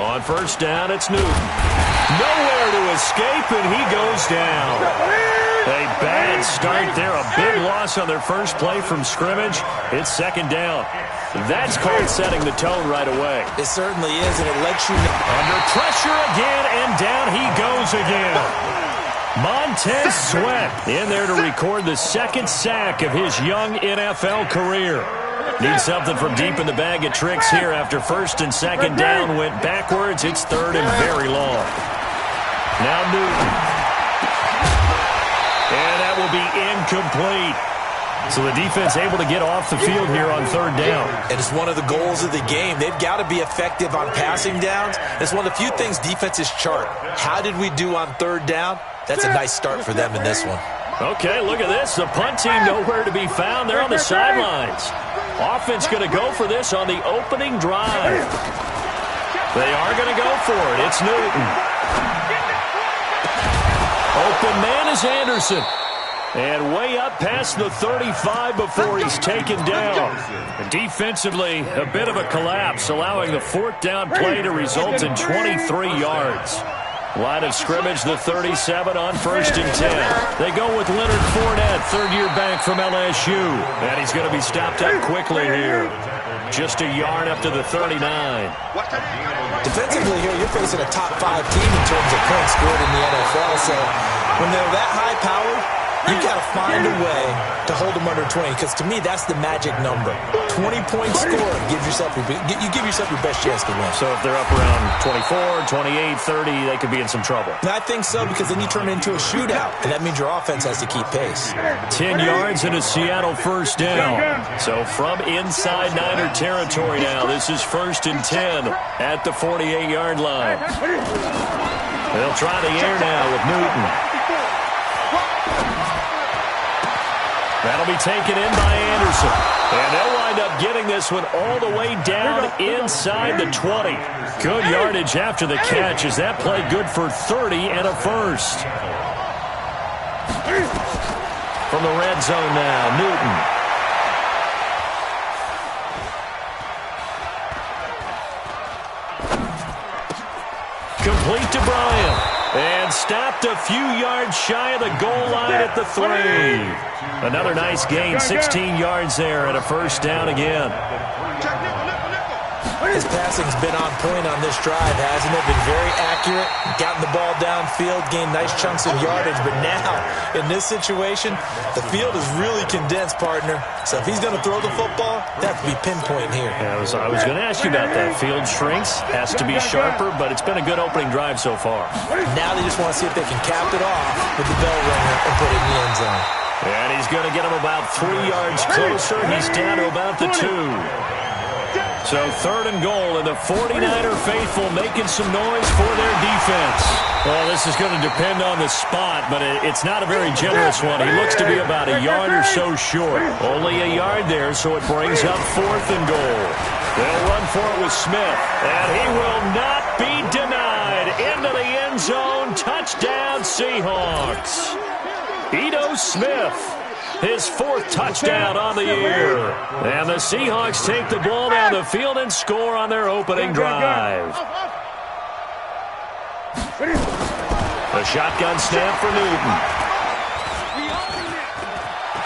On first down, it's Newton. Nowhere to escape, and he goes down. A bad start there. A big loss on their first play from scrimmage. It's second down. That's called setting the tone right away. It certainly is, and it lets you know. Under pressure again, and down he goes again. Montez Sweat in there to record the second sack of his young NFL career. Needs something from deep in the bag of tricks here after first and second down went backwards. It's third and very long. Now Newton. And that will be incomplete. So the defense able to get off the field here on third down. And it's one of the goals of the game. They've got to be effective on passing downs. It's one of the few things defenses chart. How did we do on third down? That's a nice start for them in this one. Okay, look at this. The punt team nowhere to be found. They're on the sidelines. Offense going to go for this on the opening drive. They are going to go for it. It's Newton. Open man is Anderson. And way up past the 35 before he's taken down. Defensively, a bit of a collapse, allowing the fourth down play to result in 23 yards. Line of scrimmage, the 37 on first and 10. They go with Leonard Fournette, third-year back from LSU. And he's going to be stopped up quickly here. Just a yard up to the 39. Defensively here, you're facing a top-5 team in terms of points scored in the NFL. So when they're that high-powered, you've got to find a way to hold them under 20, because to me, that's the magic number. 20 points scored gives yourself you give yourself your best chance to win. So if they're up around 24, 28, 30, they could be in some trouble. And I think so, because then you turn it into a shootout, and that means your offense has to keep pace. 10 yards and a Seattle first down. So from inside Niner territory now, this is first and 10 at the 48-yard line. They'll try the air now with Newton. That'll be taken in by Anderson. And they'll wind up getting this one all the way down inside the 20. Good yardage after the catch as that play good for 30 and a first. From the red zone now, Newton. Complete to Bryant. And stopped a few yards shy of the goal line at the 3. Another nice gain, 16 yards there and a first down again. His passing's been on point on this drive, hasn't it? Been very accurate, gotten the ball downfield, gained nice chunks of yardage. But now, in this situation, the field is really condensed, partner. So if he's going to throw the football, that has to be pinpoint here. Yeah, I was going to ask you about that. Field shrinks, has to be sharper, but it's been a good opening drive so far. Now they just want to see if they can cap it off with the bell ringer and put it in the end zone. And he's going to get him about 3 yards closer. He's down to about the 2. So third and goal, and the 49er faithful making some noise for their defense. Well, this is going to depend on the spot, but it's not a very generous one. He looks to be about a yard or so short. Only a yard there, so it brings up fourth and goal. They'll run for it with Smith, and he will not be denied. Into the end zone, touchdown Seahawks. Ito Smith. His fourth touchdown on the year. And the Seahawks take the ball down the field and score on their opening drive. A shotgun snap for Newton.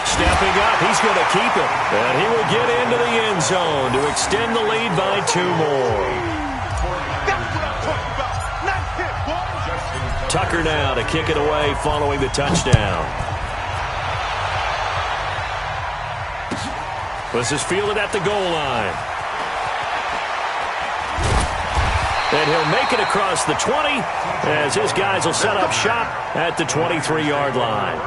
Stepping up, he's going to keep it. And he will get into the end zone to extend the lead by 2 more. Tucker now to kick it away following the touchdown. This is fielded at the goal line. And he'll make it across the 20 as his guys will set up shop at the 23-yard line.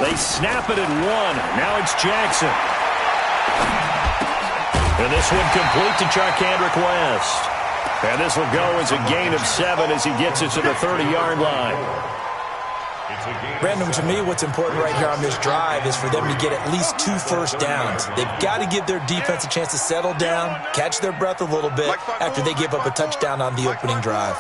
They snap it at 1. Now it's Jackson. And this one complete to Charkandrick West. And this will go as a gain of 7 as he gets it to the 30-yard line. Brandon, to me, what's important right here on this drive is for them to get at least 2 first downs. They've got to give their defense a chance to settle down, catch their breath a little bit after they give up a touchdown on the opening drive.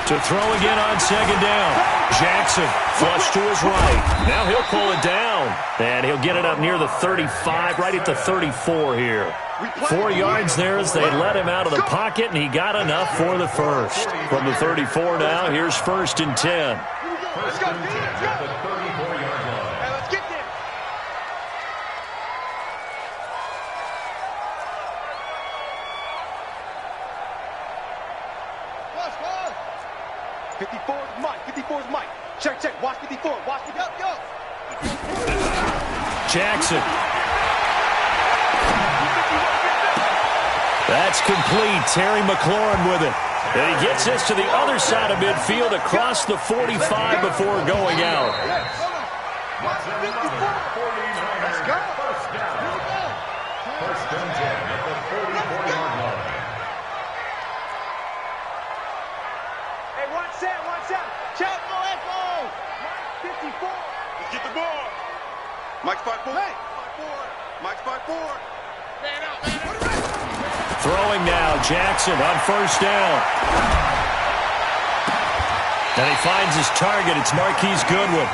To throw again on second down. Jackson flush to his right. Now he'll pull it down. And he'll get it up near the 35, right at the 34 here. 4 yards there as they let him out of the pocket, and he got enough for the first. From the 34 now, here's 1st and 10. Let's go, let's go. Hey, let's get there. Watch, watch. 54 is Mike. 54 is Mike. Check, check. Watch 54. Watch the go, go. Jackson. That's complete. Terry McLaurin with it. And he gets this to the other side of midfield across the 45 before going out. Let's go. First and 10 at the 44-yard line. Hey, watch that, watch that. Check, go, echo. 54. Let's get the ball. Mike's 5-4. Hey. 5-4. Mike's 5-4. Man out, man out. Throwing now, Jackson on first down. And he finds his target. It's Marquise Goodwin.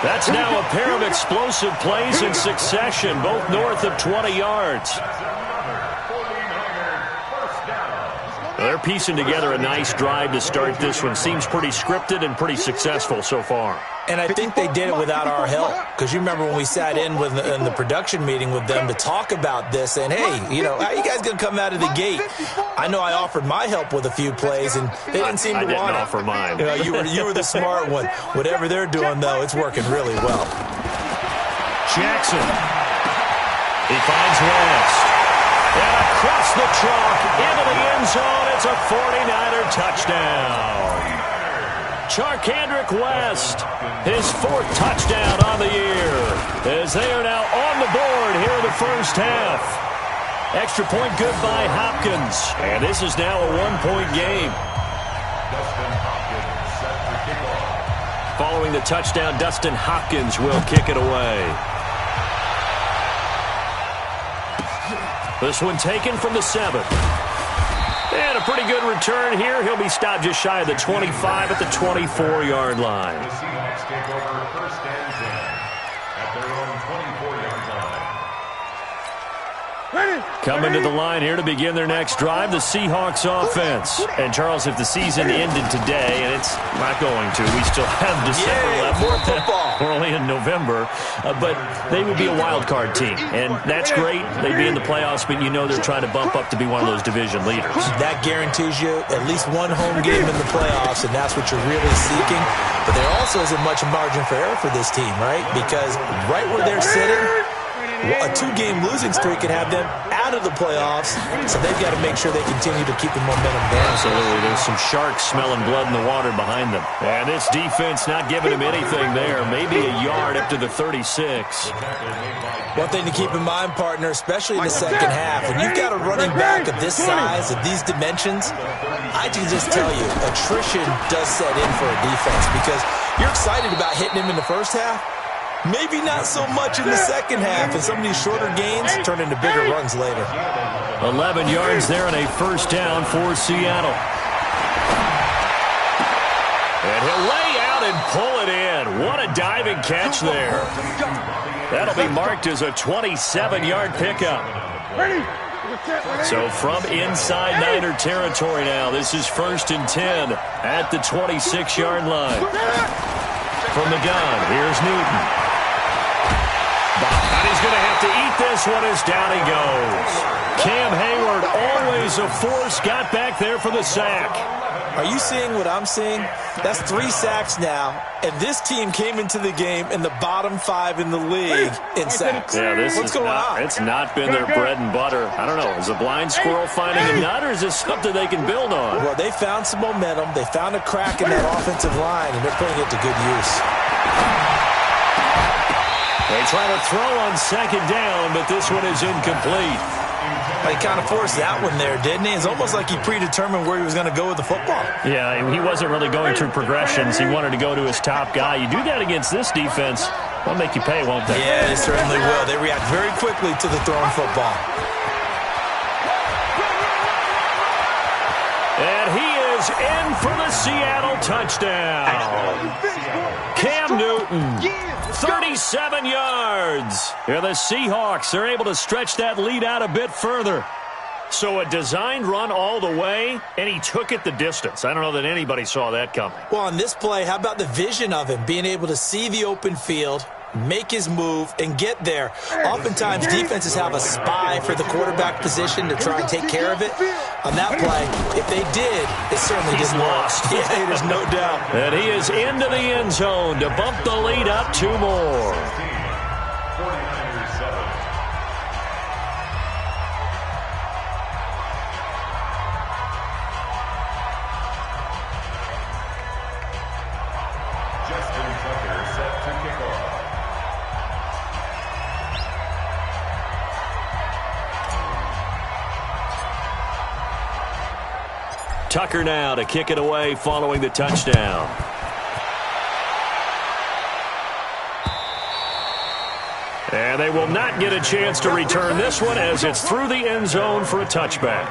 That's now a pair of explosive plays in succession, both north of 20 yards. They're piecing together a nice drive to start this one. Seems pretty scripted and pretty successful so far. And I think they did it without our help. Because you remember when we sat in the production meeting with them to talk about this, saying, hey, you know, how are you guys going to come out of the gate? I know I offered my help with a few plays, and they didn't seem to want it. I didn't offer mine. You know, you were the smart one. Whatever they're doing, though, it's working really well. Jackson. He finds West. And across the chalk into the end zone. It's a 49er touchdown. Charkandrick West, his 4th touchdown on the year, as they are now on the board here in the first half. Extra point good by Hopkins, and this is now a 1-point game. Following the touchdown, Dustin Hopkins will kick it away. This one taken from the 7. And a pretty good return here. He'll be stopped just shy of the 25 at the 24-yard line. The Seahawks take over 1st and 10 at their own 24-yard line. Coming to the line here to begin their next drive, the Seahawks offense. And, Charles, if the season ended today, and it's not going to, we still have December left. More football. We're only in November. But they would be a wild card team. And that's great. They'd be in the playoffs, but you know they're trying to bump up to be one of those division leaders. That guarantees you at least one home game in the playoffs, and that's what you're really seeking. But there also isn't much margin for error for this team, right? Because right where they're sitting, a 2-game losing streak could have them out of the playoffs, so they've got to make sure they continue to keep the momentum down. Absolutely. There's some sharks smelling blood in the water behind them. And this defense not giving them anything there. Maybe a yard up to the 36. One thing to keep in mind, partner, especially in the second half, when you've got a running back of this size, of these dimensions, I can just tell you, attrition does set in for a defense because you're excited about hitting him in the first half. Maybe not so much in the second half, and some of these shorter gains turn into bigger runs later. 11 yards there and a first down for Seattle. And he'll lay out and pull it in. What a diving catch there. That'll be marked as a 27-yard pickup. So from inside Niner territory now, this is 1st and 10 at the 26-yard line. From the gun, here's Newton. And he's going to have to eat this one as down he goes. Cam Hayward, always a force, got back there for the sack. Are you seeing what I'm seeing? That's 3 sacks now, and this team came into the game in the bottom 5 in the league in sacks. Yeah, What's going on? It's not been their bread and butter. I don't know. Is a blind squirrel finding a nut, or is this something they can build on? Well, they found some momentum. They found a crack in that offensive line, and they're putting it to good use. They try to throw on second down, but this one is incomplete. He kind of forced that one there, didn't he? It's almost like he predetermined where he was going to go with the football. Yeah, he wasn't really going through progressions. He wanted to go to his top guy. You do that against this defense, they'll make you pay, won't they? Yeah, they certainly will. They react very quickly to the thrown football. And he is in for the Seattle touchdown. Cam Newton, 37 yards. Here the Seahawks are able to stretch that lead out a bit further. So a designed run all the way, and he took it the distance. I don't know that anybody saw that coming. Well, on this play, how about the vision of him, being able to see the open field, make his move, and get there. Oftentimes, defenses have a spy for the quarterback position to try and take care of it. On that play, if they did, it certainly He's didn't work. lost. Yeah, there's no doubt. And he is into the end zone to bump the lead up 2 more. 49ers 7. Justin Tucker set to kick off. Tucker now to kick it away following the touchdown. And they will not get a chance to return this one as it's through the end zone for a touchback.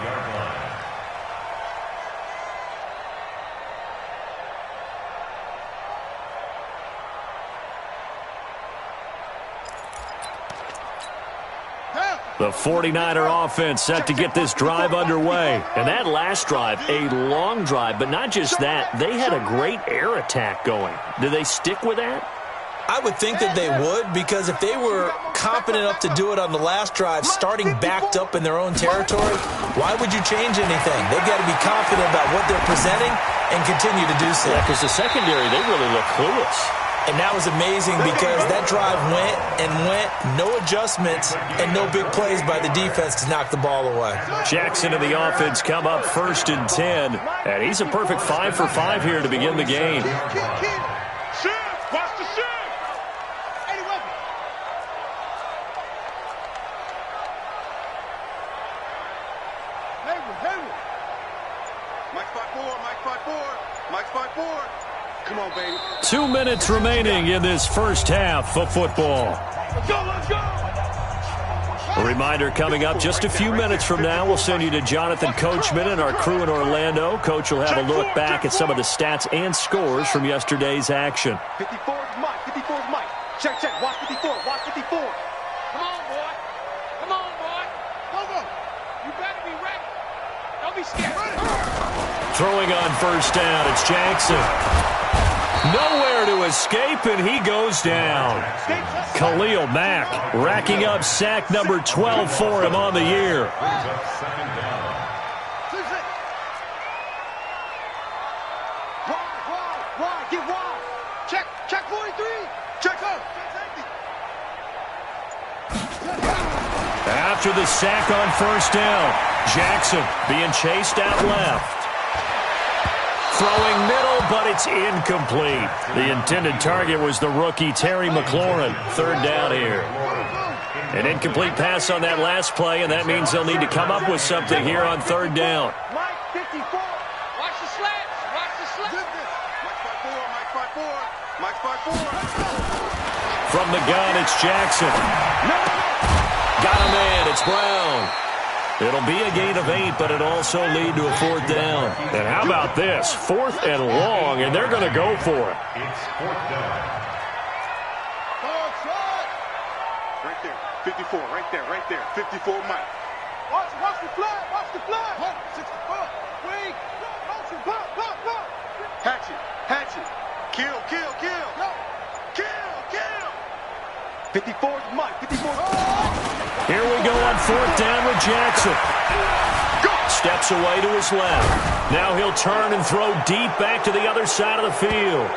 The 49er offense set to get this drive underway. And that last drive, a long drive, but not just that. They had a great air attack going. Do they stick with that? I would think that they would, because if they were confident enough to do it on the last drive, starting backed up in their own territory, why would you change anything? They've got to be confident about what they're presenting and continue to do so. Yeah, because the secondary, they really look clueless. And that was amazing because that drive went and went, no adjustments, and no big plays by the defense to knock the ball away. Jackson and the offense come up 1st and 10. And he's a perfect 5 for 5 here to begin the game. Watch the shift. Any weapon. Hayward. Mike 5-4, Mike 5-4, Mike 5-4. Come on, baby. 2 minutes remaining in this first half of football. Let's go. A reminder coming up just a few minutes from now, we'll send you to Jonathan Coachman and our crew in Orlando. Coach will have a look back at some of the stats and scores from yesterday's action. 54 is Mike. Check. Watch 54. Come on, boy. Go. You better be ready. Don't be scared. Throwing on first down, it's Jackson. Nowhere to escape, and he goes down. Khalil Mack racking up sack number 12 for him on the year. Brings up second down. Wide. Get wide. Check 43. Check up. After the sack on first down, Jackson being chased out left. Throwing middle, but it's incomplete. The intended target was the rookie Terry McLaurin. 3rd down here. An incomplete pass on that last play, and that means they'll need to come up with something here on 3rd down. Mike 54. Watch the slats. Mike 5-4. From the gun, it's Jackson. Got a man, it's Brown. It'll be a gain of 8, but it'll also lead to a 4th down. And how about this? 4th and long, and they're going to go for it. It's 4th down. Right there. 54. Right there. 54 Mike. Watch the flag. 64. Wait. Motion. Block. Hatchet. Kill. 54 is Mike. 54. Here we go on 4th down with Jackson. Steps away to his left. Now he'll turn and throw deep back to the other side of the field.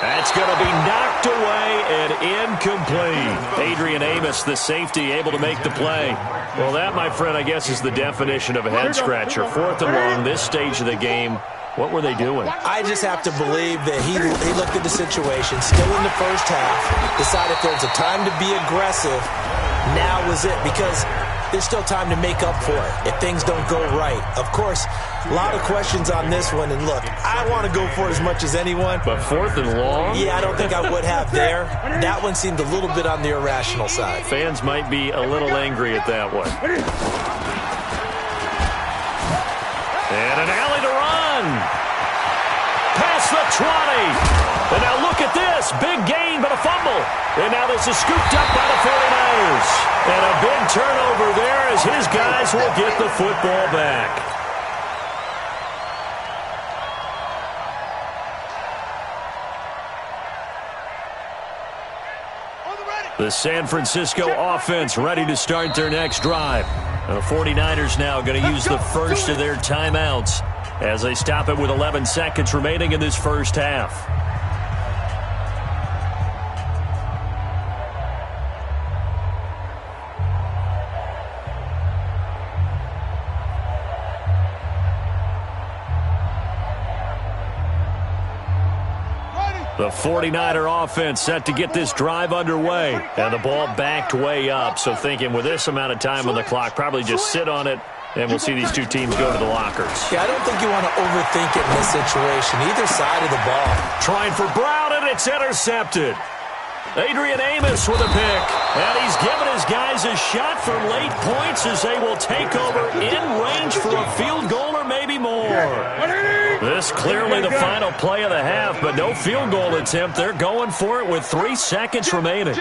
That's going to be knocked away and incomplete. Adrian Amos, the safety, able to make the play. Well, that, my friend, I guess is the definition of a head-scratcher. 4th and long, this stage of the game. What were they doing? I just have to believe that he looked at the situation, still in the first half, decided if there was a time to be aggressive, now was it, because there's still time to make up for it if things don't go right. Of course, a lot of questions on this one, and look, I want to go for it as much as anyone. But 4th and long? Yeah, I don't think I would have there. That one seemed a little bit on the irrational side. Fans might be a little angry at that one. And an alley to run. Past the 20. And now look at this. Big gain, but a fumble. And now this is scooped up by the 49ers. And a big turnover there as his guys will get the football back. The San Francisco offense ready to start their next drive. And the 49ers now going to use the first of their timeouts as they stop it with 11 seconds remaining in this first half. The 49er offense set to get this drive underway. And the ball backed way up. So thinking with this amount of time on the clock, probably just sit on it, and we'll see these two teams go to the lockers. Yeah, I don't think you want to overthink it in this situation, either side of the ball. Trying for Brown, and it's intercepted. Adrian Amos with a pick. And he's given his guys a shot for late points as they will take over in range for a field goal or maybe more. This clearly the final play of the half, but no field goal attempt. They're going for it with 3 seconds remaining.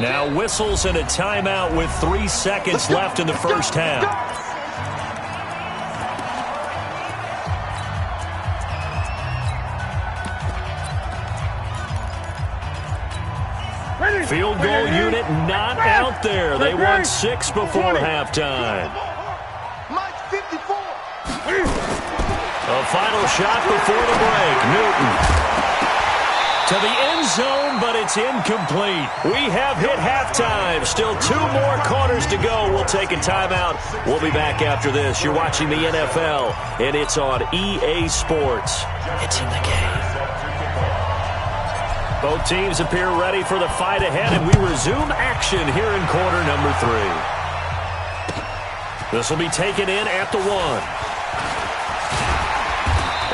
Now whistles and a timeout with 3 seconds left in the first half. Field goal unit not out there. They won 6 before halftime. A final shot before the break. Newton to the end zone, but it's incomplete. We have hit halftime. Still 2 more quarters to go. We'll take a timeout. We'll be back after this. You're watching the NFL, and it's on EA Sports. It's in the game. Both teams appear ready for the fight ahead, and we resume action here in quarter number 3. This will be taken in at the 1.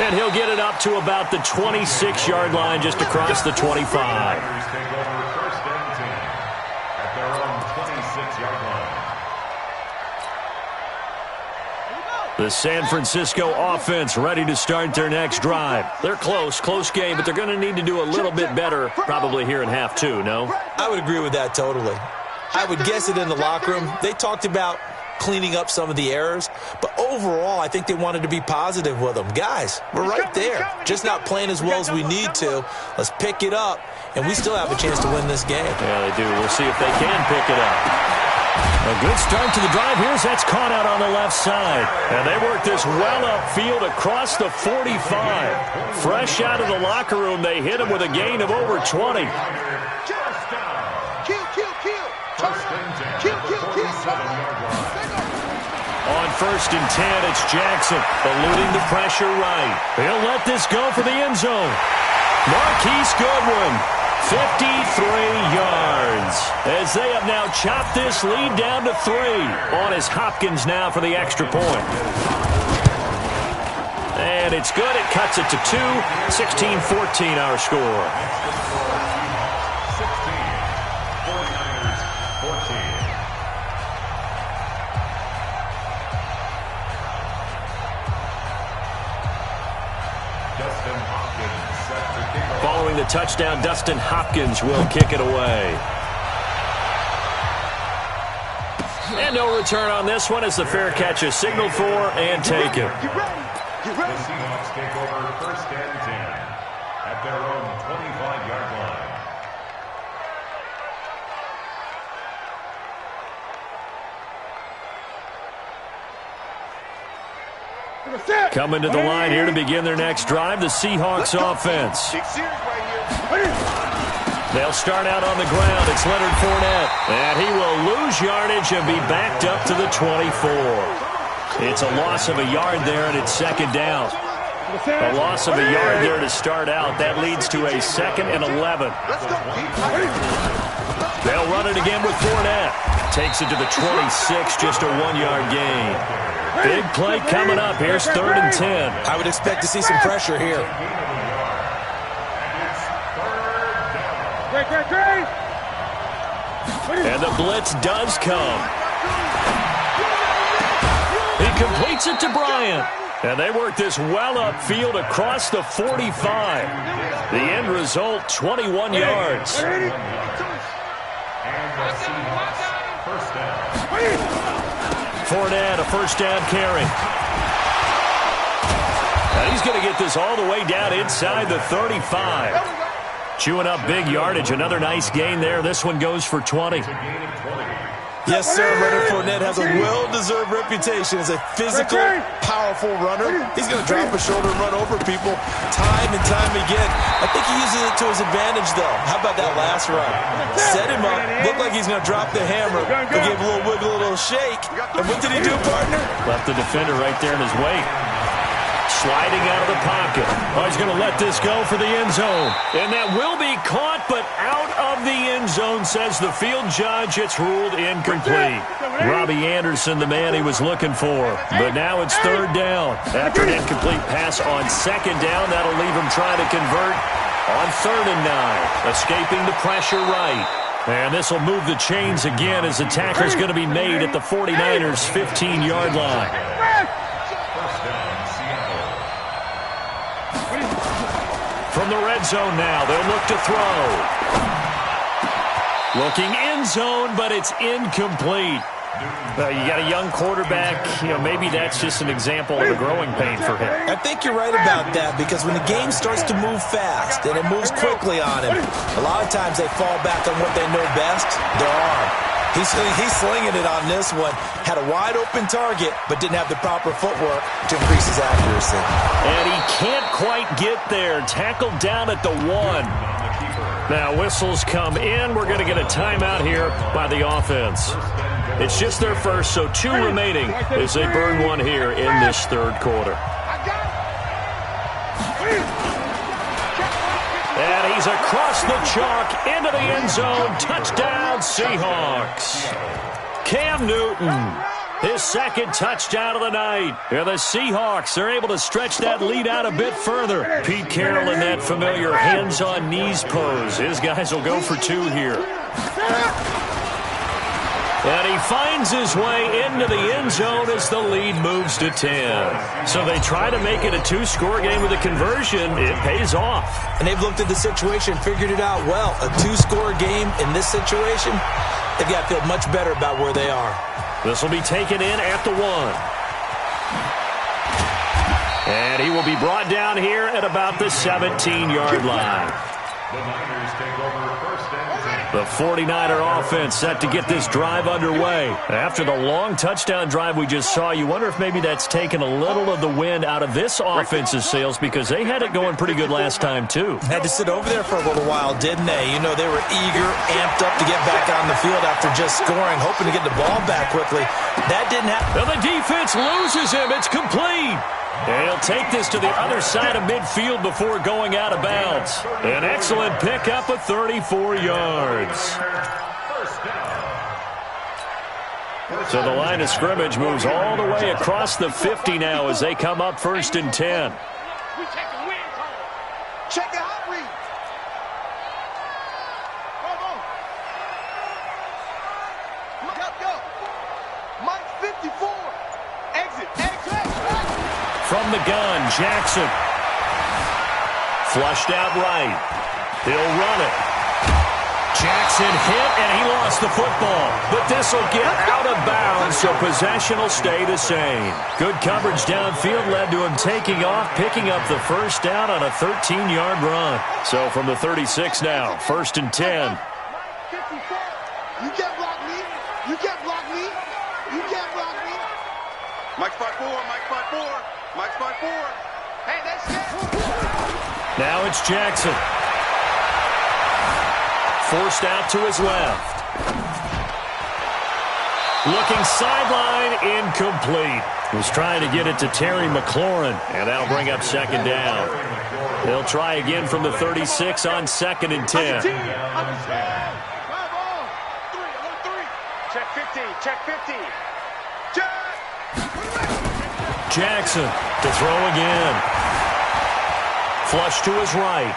And he'll get it up to about the 26-yard line just across the 25. The San Francisco offense ready to start their next drive. They're close game, but they're going to need to do a little bit better probably here in half 2, no? I would agree with that totally. I would guess it in the locker room. They talked about cleaning up some of the errors, but overall, I think they wanted to be positive with them. Guys, we're right there. Just not playing as well as we need to. Let's pick it up, and we still have a chance to win this game. Yeah, they do. We'll see if they can pick it up. A good start to the drive. Here's that's caught out on the left side. And they work this well upfield across the 45. Fresh out of the locker room, they hit him with a gain of over 20. On 1st and 10, it's Jackson, eluding the pressure right. He'll let this go for the end zone. Marquise Goodwin, 53 yards, as they have now chopped this lead down to 3. On is Hopkins now for the extra point. And it's good. It cuts it to 2. 16-14 our score. Following the touchdown, Dustin Hopkins will kick it away. And no return on this one as the fair catch is signaled for and taken. The Seahawks take over 1st and 10 at their own 25-yard line. Coming to the line here to begin their next drive, the Seahawks offense. They'll start out on the ground. It's Leonard Fournette. And he will lose yardage and be backed up to the 24. It's a loss of a yard there, and it's second down. A loss of a yard there to start out. That leads to a 2nd and 11. They'll run it again with Fournette. Takes it to the 26, just a 1-yard gain. Big play coming up. Here's 3rd and 10. I would expect to see some pressure here. And the blitz does come. He completes it to Bryant. And they work this well upfield across the 45. The end result, 21 yards. Fournette, a first down carry. And he's going to get this all the way down inside the 35. Chewing up big yardage. Another nice gain there. This one goes for 20. Yes, sir. Leonard Fournette has a well-deserved reputation as a physical, powerful runner. He's going to drop a shoulder and run over people time and time again. I think he uses it to his advantage, though. How about that last run? Set him up. Looked like he's going to drop the hammer. He gave a little wiggle, a little shake. And what did he do, partner? Left the defender right there in his wake. Sliding out of the pocket. Oh, he's going to let this go for the end zone. And that will be caught, but out of the end zone, says the field judge. It's ruled incomplete. Robbie Anderson, the man he was looking for. But now it's 3rd down. After an incomplete pass on 2nd down, that'll leave him trying to convert on 3rd and 9. Escaping the pressure right. And this will move the chains again as the tackle's going to be made at the 49ers' 15-yard line. From the red zone now, they'll look to throw. Looking end zone, but it's incomplete. You got a young quarterback. Maybe that's just an example of a growing pain for him. I think you're right about that, because when the game starts to move fast and it moves quickly on him, a lot of times they fall back on what they know best, their arm. He's slinging it on this one. Had a wide-open target, but didn't have the proper footwork to increase his accuracy. And he can't quite get there. Tackled down at the 1. Now whistles come in. We're going to get a timeout here by the offense. It's just their first, so 2 remaining as they burn one here in this 3rd quarter. And he's across the chalk into the end zone. Touchdown, Seahawks. Cam Newton, his 2nd touchdown of the night. And the Seahawks are able to stretch that lead out a bit further. Pete Carroll in that familiar hands-on-knees pose. His guys will go for 2 here. And he finds his way into the end zone as the lead moves to 10. So they try to make it a 2-score game with a conversion. It pays off. And they've looked at the situation, figured it out well. A 2-score game in this situation, they've got to feel much better about where they are. This will be taken in at the 1. And he will be brought down here at about the 17-yard line. The Niners take over 1st and 10. The 49er offense set to get this drive underway. After the long touchdown drive we just saw, you wonder if maybe that's taken a little of the wind out of this offense's sails, because they had it going pretty good last time, too. Had to sit over there for a little while, didn't they? You know, they were eager, amped up to get back on the field after just scoring, hoping to get the ball back quickly. That didn't happen. Now the defense loses him. It's complete. And he'll take this to the other side of midfield before going out of bounds. An excellent pickup of 34 yards. So the line of scrimmage moves all the way across the 50 now as they come up 1st and 10. Check the hot read. Go. Mike 54. Exit. From the gun, Jackson. Flushed out right. He'll run it. Jackson hit, and he lost the football. But this will get out of bounds, so possession will stay the same. Good coverage downfield led to him taking off, picking up the 1st down on a 13-yard run. So from the 36 now, 1st and 10. You can't block me. You can't block me. You can't block me. Mike 5-4. Mike's 5-4. Hey, that's it. Now it's Jackson. Forced out to his left. Looking sideline, incomplete. Was trying to get it to Terry McLaurin, and that'll bring up second down. They'll try again from the 36 on 2nd and 10. Check 50, check 50. Jackson to throw again. Flush to his right.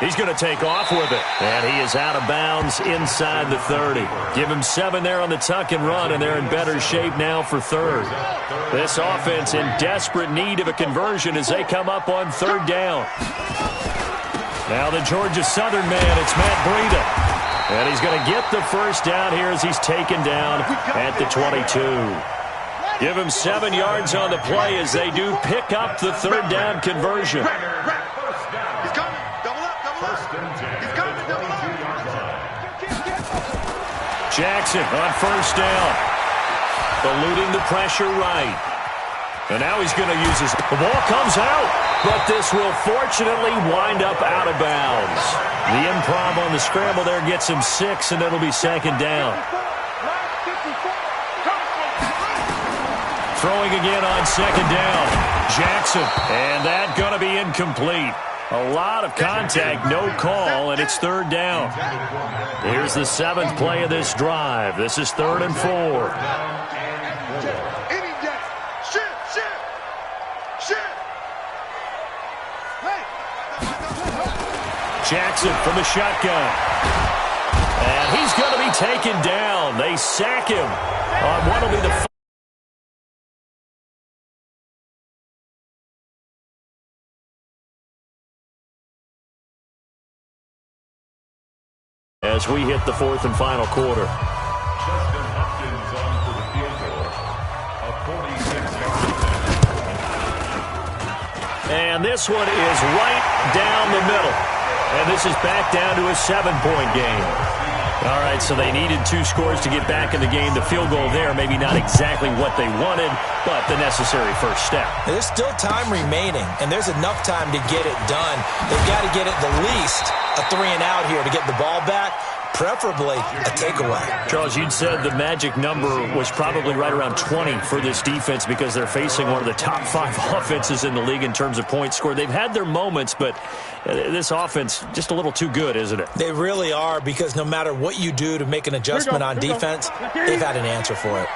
He's going to take off with it. And he is out of bounds inside the 30. Give him 7 there on the tuck and run, and they're in better shape now for 3rd. This offense in desperate need of a conversion as they come up on 3rd down. Now the Georgia Southern man, it's Matt Breida. And he's going to get the first down here as he's taken down at the 22. Give him 7 yards on the play as they do pick up the 3rd down conversion. Jackson on 1st down. Eluding the pressure right. And now he's going to use his... The ball comes out, but this will fortunately wind up out of bounds. The improv on the scramble there gets him 6, and it'll be 2nd down. Throwing again on 2nd down. Jackson, and that going to be incomplete. A lot of contact, no call, and it's 3rd down. Here's the 7th play of this drive. This is 3rd and 4. Jackson from the shotgun. And he's going to be taken down. They sack him on what will be the... As we hit the 4th and final quarter. Justin Hopkins on for the field goal. A 46-yard. And this one is right down the middle. And this is back down to a 7-point game. All right, so they needed 2 scores to get back in the game. The field goal there, maybe not exactly what they wanted, but the necessary first step. There's still time remaining, and there's enough time to get it done. They've got to get it the least a 3-and-out here to get the ball back, preferably a takeaway. Charles, you'd said the magic number was probably right around 20 for this defense because they're facing one of the top 5 offenses in the league in terms of points scored. They've had their moments, but this offense just a little too good, isn't it? They really are, because no matter what you do to make an adjustment on defense, they've had an answer for it.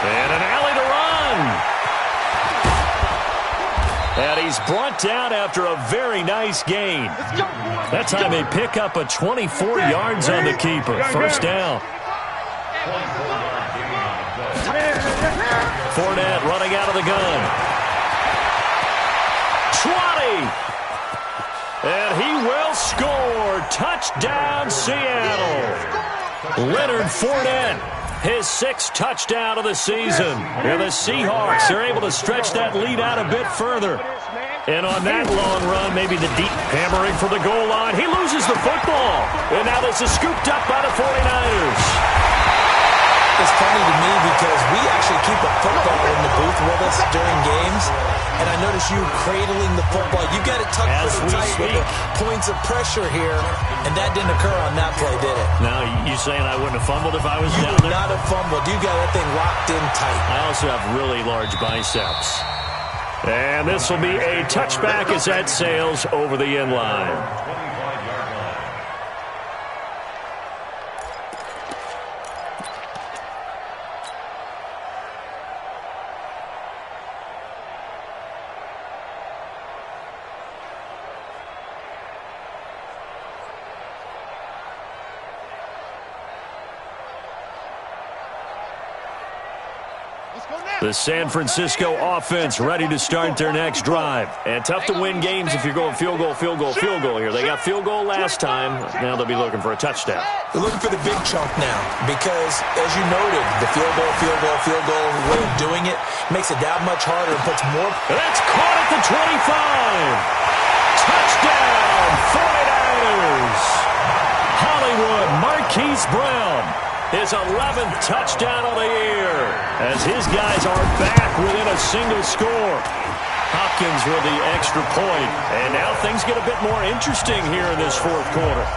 And an alley to run. And he's brought down after a very nice gain. That time they pick up a 24 yards on the keeper. First down. Fournette running out of the gun. 20. And he will score. Touchdown, Seattle. Leonard Fournette. His 6th touchdown of the season. And the Seahawks are able to stretch that lead out a bit further. And on that long run, maybe the deep hammering for the goal line. He loses the football. And now this is scooped up by the 49ers. It's funny to me because we actually keep a football in the booth with us during games. And I notice you cradling the football. You got it tucked pretty tight with the points of pressure here. And that didn't occur on that play, did it? Now, you saying I wouldn't have fumbled if I was you down would there? not have fumbled. You got that thing locked in tight. I also have really large biceps. And this will be a touchback as that sails over the end line. The San Francisco offense ready to start their next drive. And tough to win games if you're going field goal, field goal, field goal here. They got field goal last time. Now they'll be looking for a touchdown. They're looking for the big chunk now because, as you noted, the field goal way of doing it makes it that much harder and puts more. That's caught at the 25. Touchdown, 49ers. Hollywood Marquise Brown. His 11th touchdown of the year as his guys are back within a single score. Hopkins with the extra point. And now things get a bit more interesting here in this fourth quarter.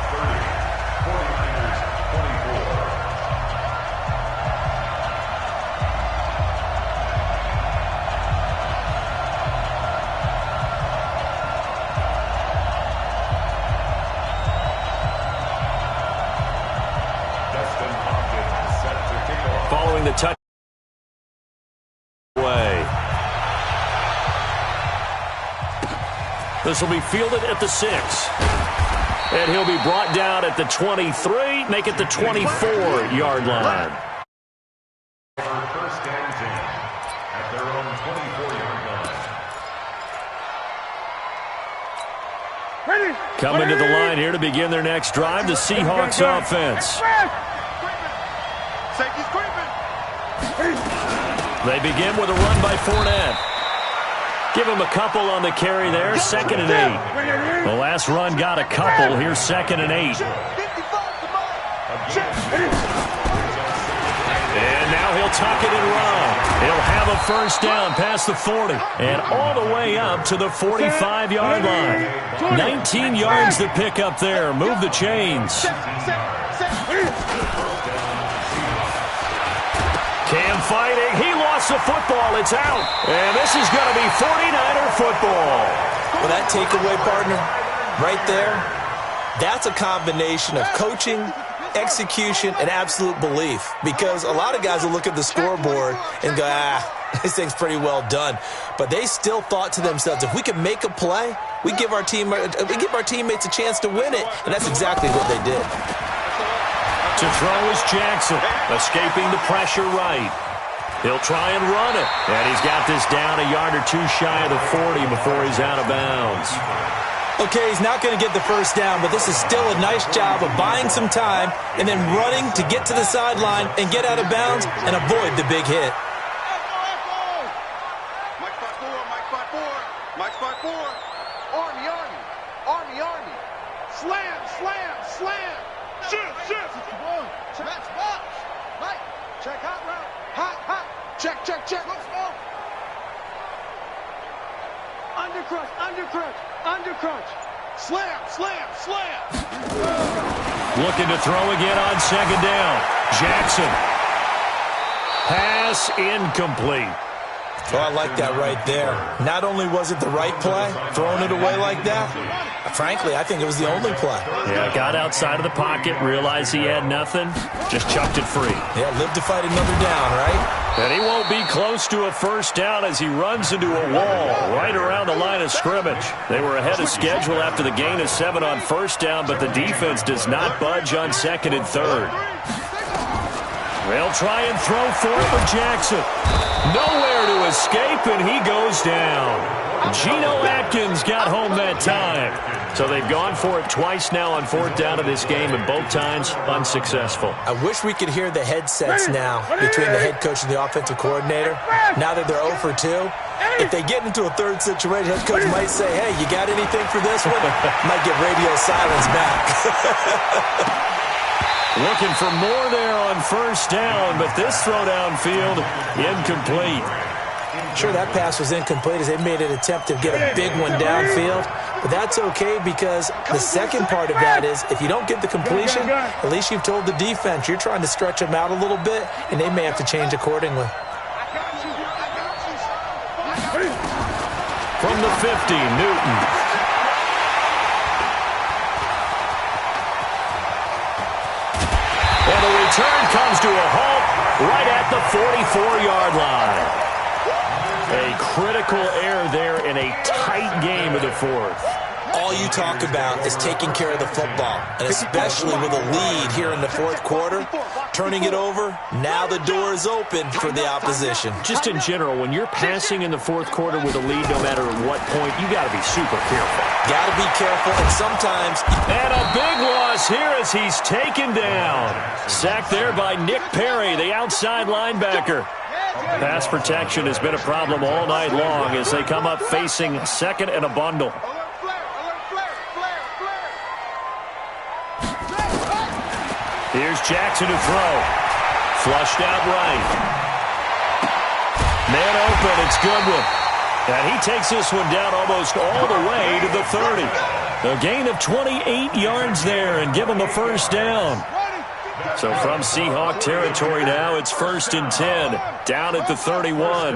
Following the touch away. This will be fielded at the 6. And he'll be brought down at the 23, make it the 24-yard line. First and 10 at their own 24-yard line. Coming to the line here to begin their next drive, the Seahawks offense. Safety's creeping. They begin with a run by Fournette. Give him a couple on the carry there, 2nd and 8. The last run got a couple. Here's 2nd and 8. And now he'll tuck it and run. He'll have a first down past the 40 and all the way up to the 45-yard line. 19 yards to pick up there. Move the chains. Cam fighting. He lost the football. It's out. And this is going to be 49er football. Well, that takeaway, partner, right there, that's a combination of coaching, execution, and absolute belief. Because a lot of guys will look at the scoreboard and go, this thing's pretty well done. But they still thought to themselves, if we can make a play, we give our teammates a chance to win it. And that's exactly what they did. To throw is Jackson, escaping the pressure right. He'll try and run it. And he's got this down a yard or two shy of the 40 before he's out of bounds. Okay, he's not going to get the first down, but this is still a nice job of buying some time and then running to get to the sideline and get out of bounds and avoid the big hit. Mike spot 4, Mike spot 4, Mike spot 4. Army, Army, Army, Army. Slam, slam, slam. Shift, shift. Check, box. Mike, check hot route. Hot, hot. Check, check, check. Let's go. Undercrunch, undercrunch, undercrunch. Slam, slam, slam. Looking to throw again on 2nd down. Jackson. Pass incomplete. Well, I like that right there. Not only was it the right play, throwing it away like that, frankly, I think it was the only play. Yeah, got outside of the pocket, realized he had nothing, just chucked it free. Yeah, live to fight another down, right? And he won't be close to a first down as he runs into a wall right around the line of scrimmage. They were ahead of schedule after the gain of 7 on first down, but the defense does not budge on 2nd and 3rd. They'll try and throw for it with Jackson. Nowhere to escape, and he goes down. Geno Atkins got home that time. So they've gone for it twice now on 4th down of this game, and both times unsuccessful. I wish we could hear the headsets now between the head coach and the offensive coordinator. Now that they're 0 for 2, if they get into a third situation, head coach might say, hey, you got anything for this one? Might get radio silence back. Looking for more there on first down, but this throw downfield, incomplete. Sure, that pass was incomplete as they made an attempt to get a big one downfield, but that's okay because the second part of that is if you don't get the completion, at least you've told the defense you're trying to stretch them out a little bit, and they may have to change accordingly. From the 50, Newton. And the return comes to a halt right at the 44-yard line. A critical error there in a tight game of the 4th. All you talk about is taking care of the football, and especially with a lead here in the 4th quarter, turning it over, now the door is open for the opposition. Just in general, when you're passing in the 4th quarter with a lead, no matter at what point, you got to be super careful. Got to be careful, and sometimes... And a big loss here as he's taken down. Sacked there by Nick Perry, the outside linebacker. Pass protection has been a problem all night long as they come up facing 2nd and a bundle. Here's Jackson to throw. Flushed out right. Man open, it's Goodwin. And he takes this one down almost all the way to the 30. A gain of 28 yards there and give him a first down. So from Seahawk territory now, it's 1st and 10, down at the 31.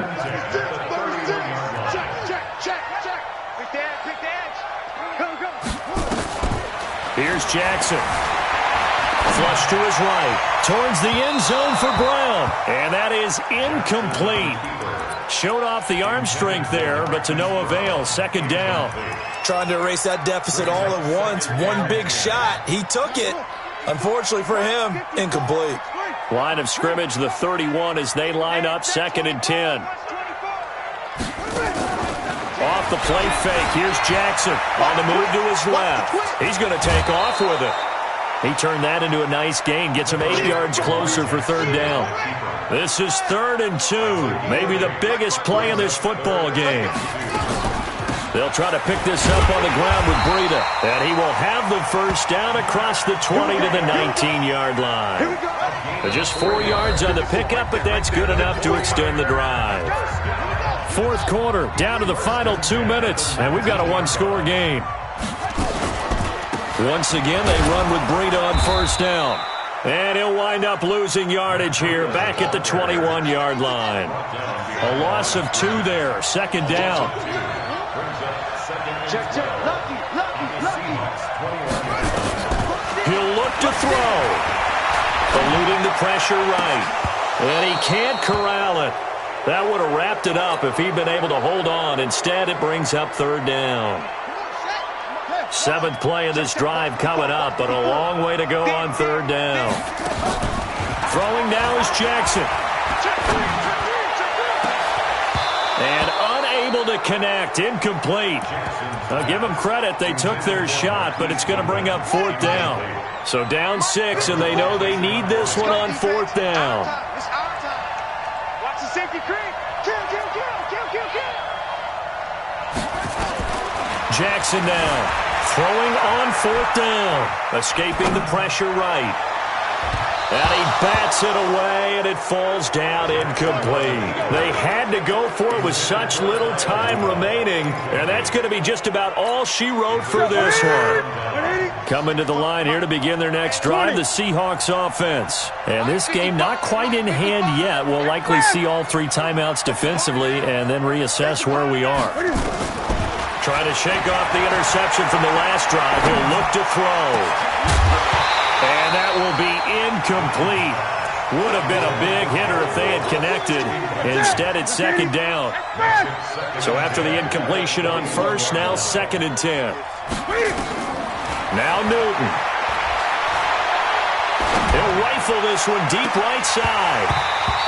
Here's Jackson. Flush to his right. Towards the end zone for Brown. And that is incomplete. Showed off the arm strength there, but to no avail. 2nd down. Trying to erase that deficit all at once. One big shot. He took it. Unfortunately for him, incomplete. Line of scrimmage, the 31 as they line up 2nd and 10. Off the play fake, here's Jackson on the move to his left. He's going to take off with it. He turned that into a nice gain, gets him 8 yards closer for 3rd down. This is 3rd and 2, maybe the biggest play in this football game. They'll try to pick this up on the ground with Breida, and he will have the first down across the 20 to the 19-yard line. Just 4 yards on the pickup, but that's good enough to extend the drive. 4th quarter, down to the final 2 minutes, and we've got a one-score game. Once again, they run with Breida on 1st down. And he'll wind up losing yardage here, back at the 21-yard line. A loss of 2 there, 2nd down. He'll look to throw. Eluding the pressure right. And he can't corral it. That would have wrapped it up if he'd been able to hold on. Instead, it brings up 3rd down. 7th play of this drive coming up, but a long way to go on 3rd down. Throwing now is Jackson. And unable to connect, incomplete. I'll give them credit, they took their shot, but it's going to bring up 4th down. So down 6, and they know they need this one on 4th down. Watch the safety creep. Kill. Jackson now, throwing on 4th down, escaping the pressure right. And he bats it away, and it falls down incomplete. They had to go for it with such little time remaining, and that's going to be just about all she wrote for this one. Coming to the line here to begin their next drive, the Seahawks offense. And this game not quite in hand yet. We'll likely see all 3 timeouts defensively and then reassess where we are. Trying to shake off the interception from the last drive. He'll look to throw. And that will be incomplete. Would have been a big hitter if they had connected. Instead, it's 2nd down. So after the incompletion on 1st, now 2nd and 10. Now Newton. He'll rifle this one deep right side.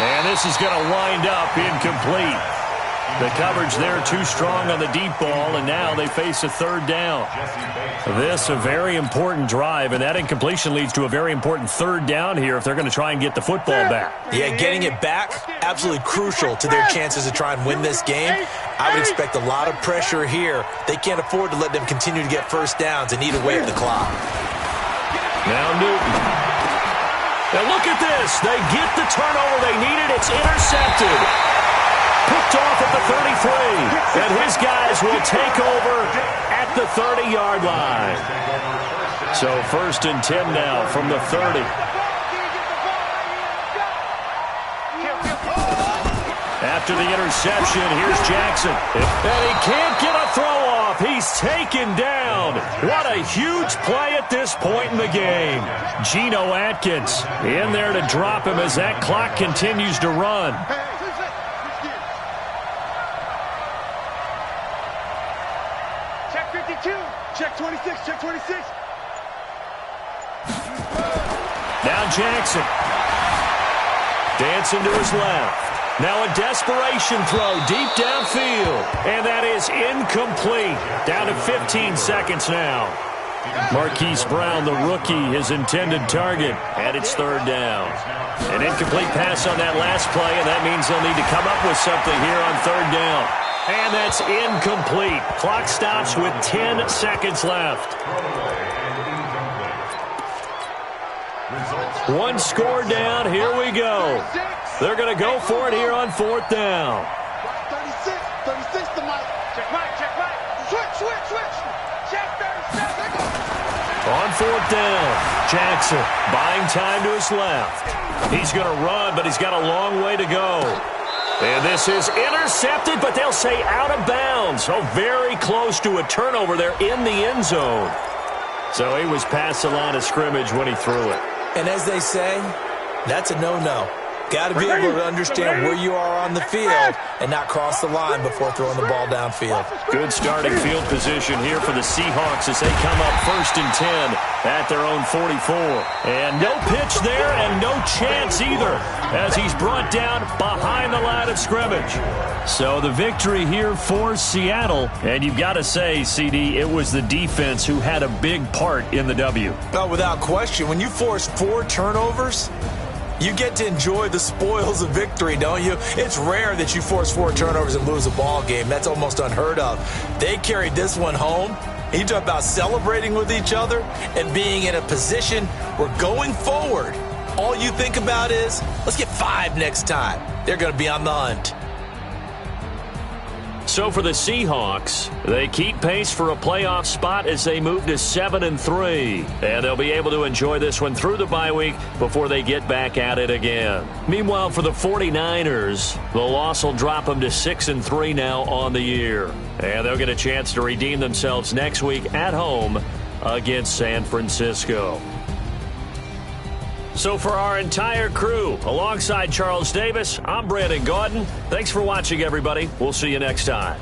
And this is going to wind up incomplete. The coverage there too strong on the deep ball, and now they face a 3rd down. This a very important drive, and that incompletion leads to a very important 3rd down here if they're going to try and get the football back. Yeah, getting it back, absolutely crucial to their chances to try and win this game. I would expect a lot of pressure here. They can't afford to let them continue to get first downs and either wave the clock. Now Newton. Now look at this. They get the turnover they needed. It's intercepted. Picked off at the 33, and his guys will take over at the 30-yard line. So 1st and 10 now from the 30. After the interception, here's Jackson. And he can't get a throw off. He's taken down. What a huge play at this point in the game. Geno Atkins in there to drop him as that clock continues to run. Check 26, check 26. Now Jackson. Dancing to his left. Now a desperation throw deep downfield. And that is incomplete. Down to 15 seconds now. Marquise Brown, the rookie, his intended target. And it's 3rd down. An incomplete pass on that last play, and that means they'll need to come up with something here on 3rd down. And that's incomplete. Clock stops with 10 seconds left. One score down. Here we go. They're going to go for it here on 4th down. 36 to Mike. Check Mike. Switch. Check 37. On 4th down, Jackson buying time to his left. He's going to run, but he's got a long way to go. And this is intercepted, but they'll say out of bounds. So very close to a turnover there in the end zone. So he was past the line of scrimmage when he threw it. And as they say, that's a no-no. Got to be able to understand where you are on the field and not cross the line before throwing the ball downfield. Good starting field position here for the Seahawks as they come up 1st and 10 at their own 44. And no pitch there and no chance either as he's brought down behind the line of scrimmage. So the victory here for Seattle. And you've got to say, CD, it was the defense who had a big part in the W. Oh, without question. When you force 4 turnovers, you get to enjoy the spoils of victory, don't you? It's rare that you force 4 turnovers and lose a ball game. That's almost unheard of. They carried this one home. You talk about celebrating with each other and being in a position where going forward, all you think about is, let's get 5 next time. They're going to be on the hunt. So for the Seahawks, they keep pace for a playoff spot as they move to 7-3. And they'll be able to enjoy this one through the bye week before they get back at it again. Meanwhile, for the 49ers, the loss will drop them to 6-3 now on the year. And they'll get a chance to redeem themselves next week at home against San Francisco. So for our entire crew, alongside Charles Davis, I'm Brandon Gaudin. Thanks for watching, everybody. We'll see you next time.